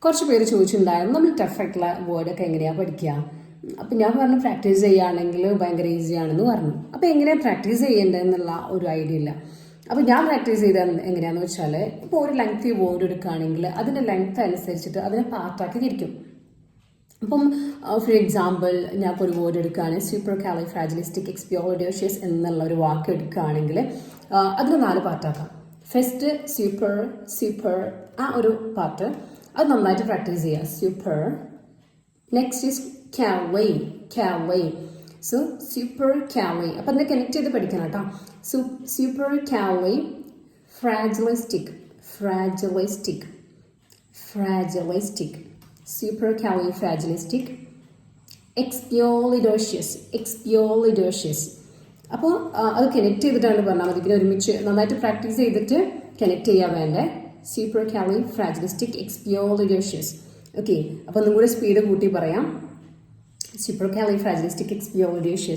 കുറച്ച് പേര് ചോദിച്ചിട്ടുണ്ടായിരുന്നു നമ്മൾ ടഫായിട്ടുള്ള വേർഡൊക്കെ എങ്ങനെയാണ് പഠിക്കുക. അപ്പം ഞാൻ പറഞ്ഞു പ്രാക്ടീസ് ചെയ്യുകയാണെങ്കിൽ ഭയങ്കര ഈസിയാണെന്ന് പറഞ്ഞു. അപ്പോൾ എങ്ങനെയാണ് പ്രാക്ടീസ് ചെയ്യേണ്ടതെന്നുള്ള ഒരു ഐഡിയ ഇല്ല. അപ്പോൾ ഞാൻ പ്രാക്ടീസ് ചെയ്തത് എങ്ങനെയാണെന്ന് വെച്ചാൽ, ഇപ്പോൾ ഒരു ലെങ്തി വേർഡ് എടുക്കുകയാണെങ്കിൽ അതിൻ്റെ ലെങ്ത് അനുസരിച്ചിട്ട് അതിനെ പാർട്ടാക്കി തിരിക്കും. അപ്പം ഫോർ എക്സാമ്പിൾ ഞാൻ ഇപ്പോൾ ഒരു വേർഡ് എടുക്കുകയാണെങ്കിൽ സൂപ്പർകാലിഫ്രാജിലിസ്റ്റിക് എക്സ്പിയോളിഡോഷ്യസ് എന്നുള്ള ഒരു വാക്ക് എടുക്കുകയാണെങ്കിൽ അതിന് 4 പാർട്ടാക്കാം. ഫസ്റ്റ് സൂപ്പർ ആ ഒരു പാർട്ട് അത് നന്നായിട്ട് പ്രാക്ടീസ് ചെയ്യുക. Super. Next is cali. So super cali. അപ്പം അതിനെ കണക്ട് ചെയ്ത് പഠിക്കണം കേട്ടോ. Supercalifragilistic supercalifragilistic expialidocious. അപ്പോൾ അത് കണക്ട് ചെയ്തിട്ടാണ് പറഞ്ഞാൽ മതി. പിന്നെ ഒരുമിച്ച് നന്നായിട്ട് പ്രാക്ടീസ് ചെയ്തിട്ട് കണക്ട് ചെയ്യാൻ വേണ്ടേ. supercalifragilistic expialidocious. ഓക്കെ, അപ്പോൾ ഒന്നും കൂടെ സ്പീഡ് കൂട്ടി പറയാം. supercalifragilistic expialidocious.